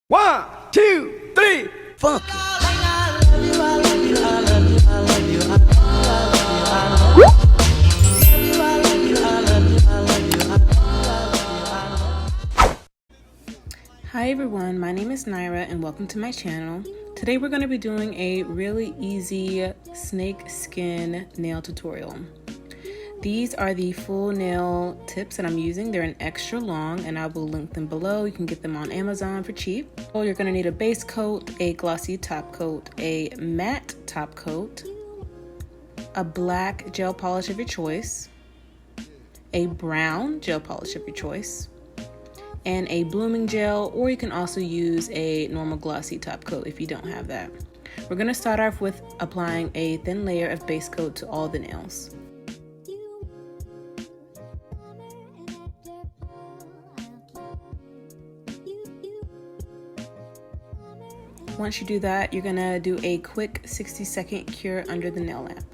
One, two, three, funk it. Hi everyone, my name is Nyra and welcome to my channel. Today we're going to be doing a really easy snake skin nail tutorial. These are the full nail tips that I'm using. They're an extra long and I will link them below. You can get them on Amazon for cheap. So you're going to need a base coat, a glossy top coat, a matte top coat, a black gel polish of your choice, a brown gel polish of your choice, and a blooming gel, or you can also use a normal glossy top coat if you don't have that. We're going to start off with applying a thin layer of base coat to all the nails. Once you do that, you're going to do a quick 60-second cure under the nail lamp.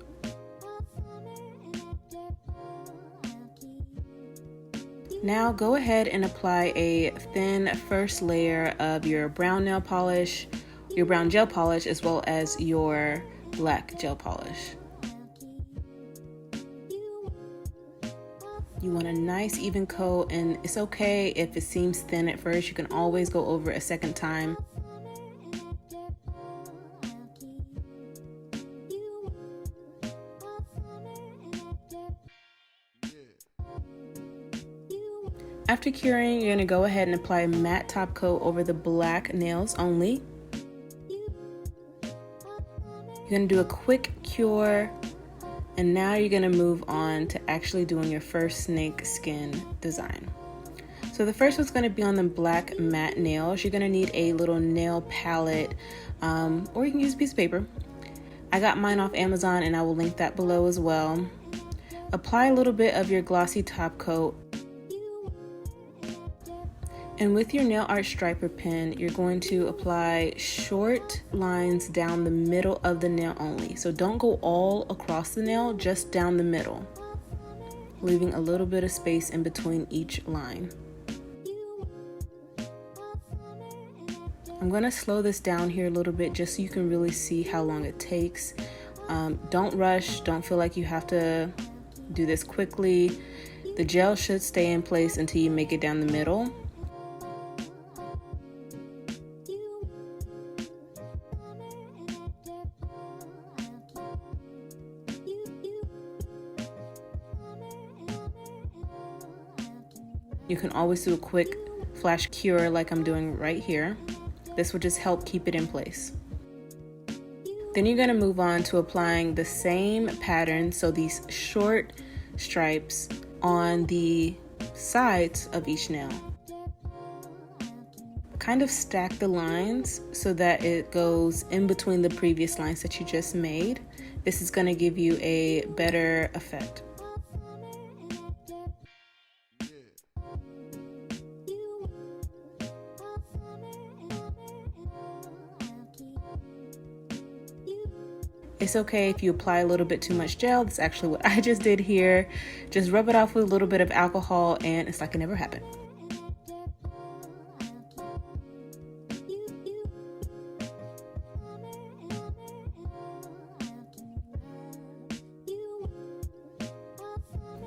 Now go ahead and apply a thin first layer of your brown nail polish, your brown gel polish, as well as your black gel polish. You want a nice even coat, and it's okay if it seems thin at first. You can always go over a second time. After curing, you're going to go ahead and apply a matte top coat over the black nails only. You're going to do a quick cure, and now you're going to move on to actually doing your first snake skin design. So the first one's going to be on the black matte nails. You're going to need a little nail palette, or you can use a piece of paper. I got mine off Amazon and I will link that below as well. Apply a little bit of your glossy top coat. And with your nail art striper pen, you're going to apply short lines down the middle of the nail only. So don't go all across the nail, just down the middle, leaving a little bit of space in between each line. I'm going to slow this down here a little bit just so you can really see how long it takes. Don't rush, don't feel like you have to do this quickly. The gel should stay in place until you make it down the middle. You can always do a quick flash cure like I'm doing right here. This will just help keep it in place. Then you're going to move on to applying the same pattern, so these short stripes on the sides of each nail. Kind of stack the lines so that it goes in between the previous lines that you just made. This is going to give you a better effect. It's okay if you apply a little bit too much gel. That's actually what I just did here. Just rub it off with a little bit of alcohol and it's like it never happened.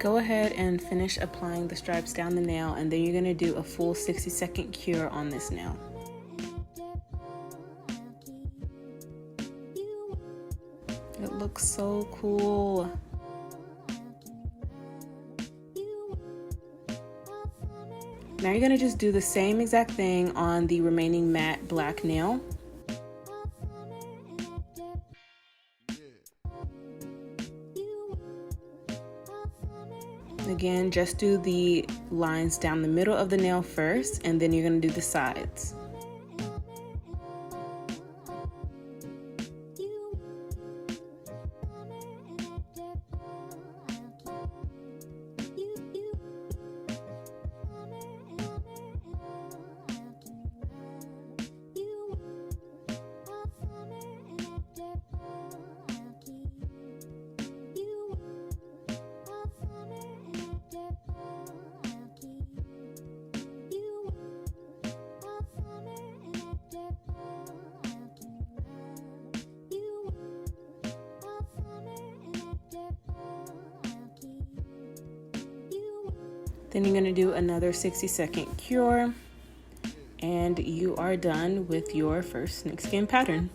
Go ahead and finish applying the stripes down the nail, and then you're going to do a full 60-second cure on this nail. It looks so cool. Now you're going to just do the same exact thing on the remaining matte black nail. Again, just do the lines down the middle of the nail first, and then you're going to do the sides. Then you're gonna do another 60-second cure, and you are done with your first snakeskin pattern.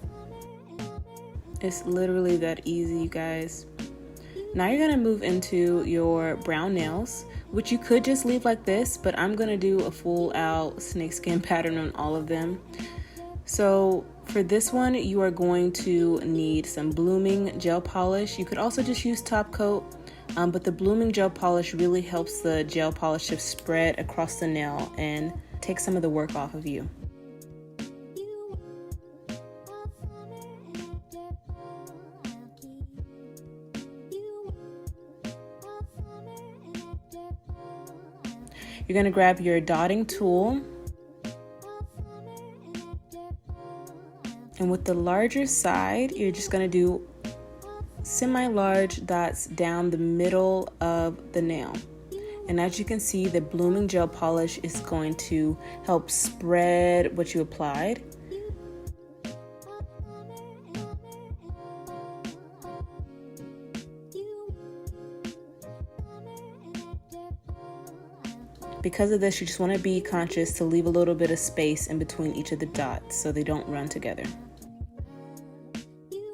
It's literally that easy, you guys. Now you're gonna move into your brown nails, which you could just leave like this, but I'm gonna do a full out snakeskin pattern on all of them. So for this one, you are going to need some blooming gel polish. You could also just use top coat, but the blooming gel polish really helps the gel polish to spread across the nail and take some of the work off of you. You're going to grab your dotting tool, and with the larger side, you're just going to do semi-large dots down the middle of the nail. And as you can see, the blooming gel polish is going to help spread what you applied. Because of this, you just want to be conscious to leave a little bit of space in between each of the dots so they don't run together.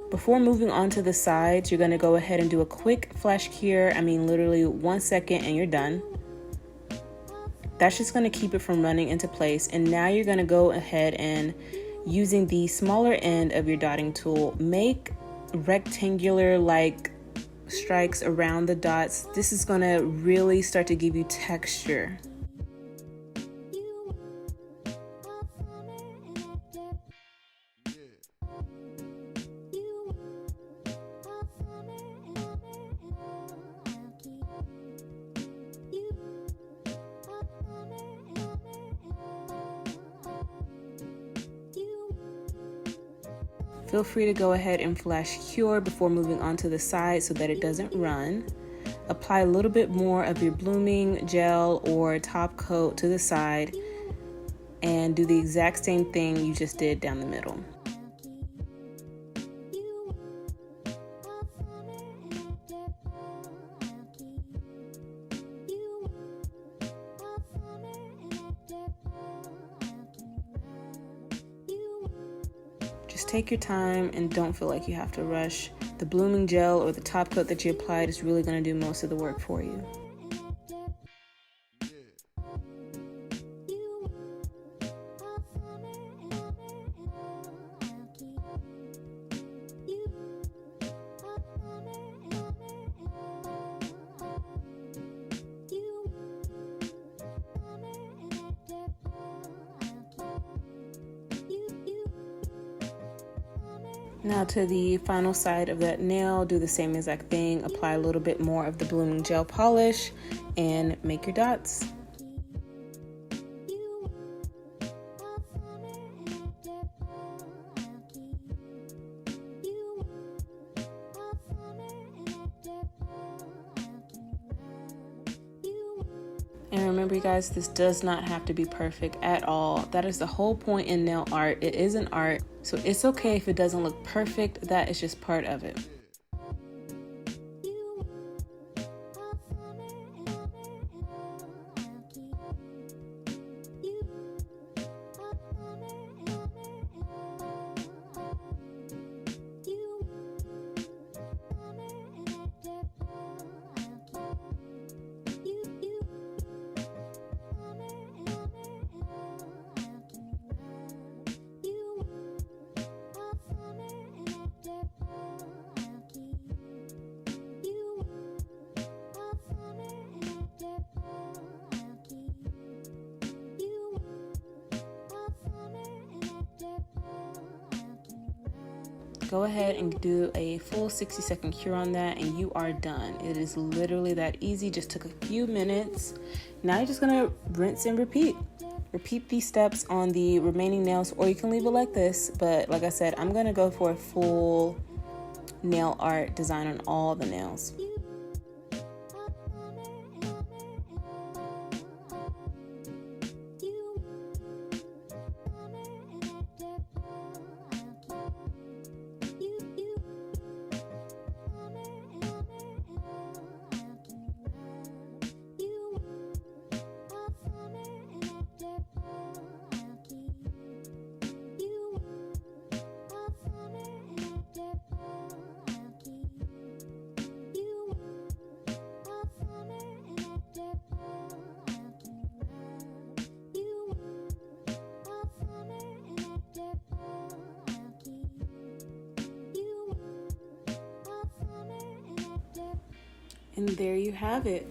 Before moving on to the sides, you're going to go ahead and do a quick flash cure. I mean, literally 1 second and you're done. That's just going to keep it from running into place. And now you're going to go ahead and, using the smaller end of your dotting tool, make rectangular like strikes around the dots. This is going to really start to give you texture. Feel free to go ahead and flash cure before moving on to the side so that it doesn't run. Apply a little bit more of your blooming gel or top coat to the side and do the exact same thing you just did down the middle. Just take your time and don't feel like you have to rush. The blooming gel or the top coat that you applied is really going to do most of the work for you. Now to the final side of that nail, do the same exact thing. Apply a little bit more of the blooming gel polish and make your dots. And remember, you guys, this does not have to be perfect at all. That is the whole point in nail art. It is an art, so it's okay if it doesn't look perfect. That is just part of it. Go ahead and do a full 60-second cure on that and you are done. It is literally that easy, just took a few minutes. Now you're just gonna rinse and repeat. Repeat these steps on the remaining nails, or you can leave it like this, but like I said, I'm gonna go for a full nail art design on all the nails. And there you have it.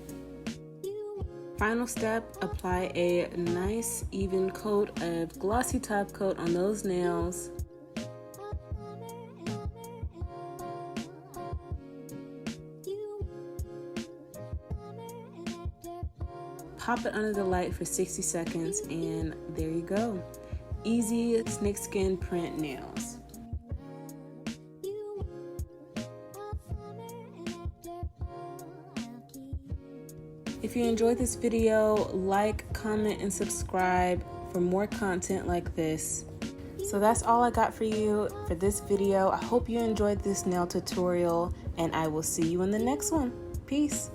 Final step, apply a nice even coat of glossy top coat on those nails. Pop it under the light for 60 seconds and there you go. Easy snakeskin print nails. If you enjoyed this video, like, comment, and subscribe for more content like this. So that's all I got for you for this video. I hope you enjoyed this nail tutorial and I will see you in the next one. Peace.